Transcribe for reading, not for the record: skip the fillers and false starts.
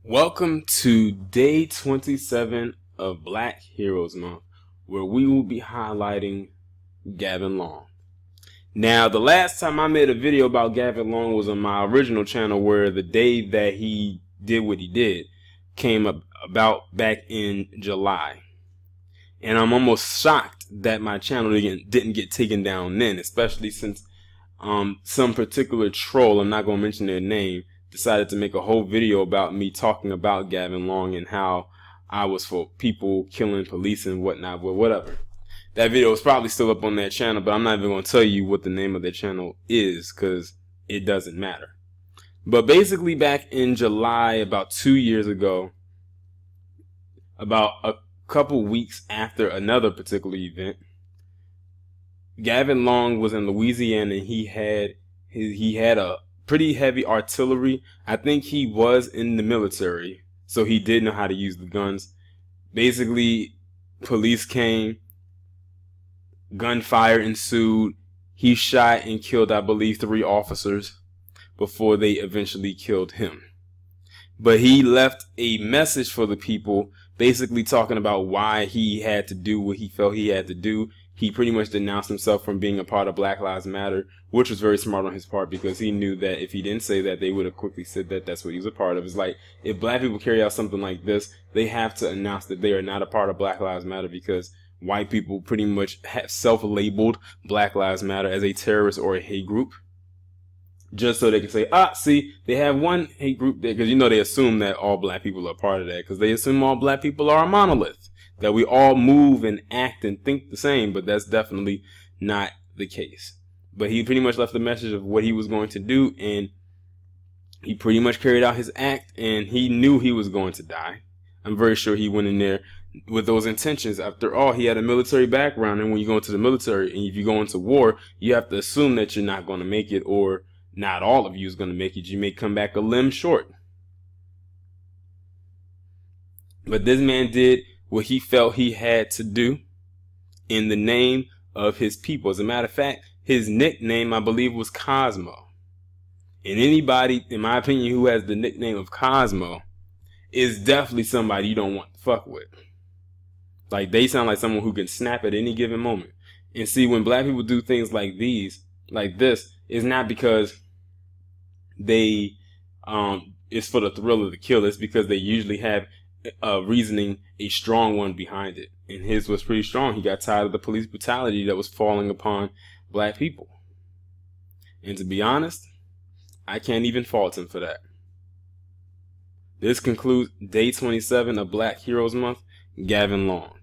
Welcome to day 27 of Black Heroes Month, where we will be highlighting Gavin Long. Now, the last time I made a video about Gavin Long was on my original channel, where the day that he did what he did came about back in July. And I'm almost shocked that my channel didn't get taken down then, especially since some particular troll, I'm not going to mention their name, decided to make a whole video about me talking about Gavin Long and how I was for people killing police and whatnot. But whatever. That video is probably still up on that channel, but I'm not even going to tell you what the name of their channel is because it doesn't matter. But basically back in July, about 2 years ago, about a couple weeks after another particular event, Gavin Long was in Louisiana and he had a pretty heavy artillery. I think he was in the military, so he did know how to use the guns. Basically, police came, gunfire ensued. He shot and killed, I believe, 3 officers before they eventually killed him. But he left a message for the people, basically talking about why he had to do what he felt he had to do. He pretty much denounced himself from being a part of Black Lives Matter, which was very smart on his part because he knew that if he didn't say that, they would have quickly said that that's what he was a part of. It's like, if black people carry out something like this, they have to announce that they are not a part of Black Lives Matter, because white people pretty much have self-labeled Black Lives Matter as a terrorist or a hate group, just so they can say, see, they have one hate group there, because they assume that all black people are part of that, because they assume all black people are a monolith, that we all move and act and think the same, but that's definitely not the case. But he pretty much left the message of what he was going to do, and he pretty much carried out his act, and he knew he was going to die. I'm very sure he went in there with those intentions. After all, he had a military background, and when you go into the military and if you go into war, you have to assume that you're not going to make it, or not all of you is going to make it. You may come back a limb short. But this man did what he felt he had to do in the name of his people. As a matter of fact, his nickname, I believe, was Cosmo. And anybody, in my opinion, who has the nickname of Cosmo is definitely somebody you don't want to fuck with. Like, they sound like someone who can snap at any given moment. And see, when black people do things like this, it's not because they it's for the thrill of the kill. It's because they usually have reasoning, a strong one behind it, and his was pretty strong. He got tired of the police brutality that was falling upon black people, and to be honest, I can't even fault him for that. This concludes day 27 of Black Heroes Month. Gavin Long.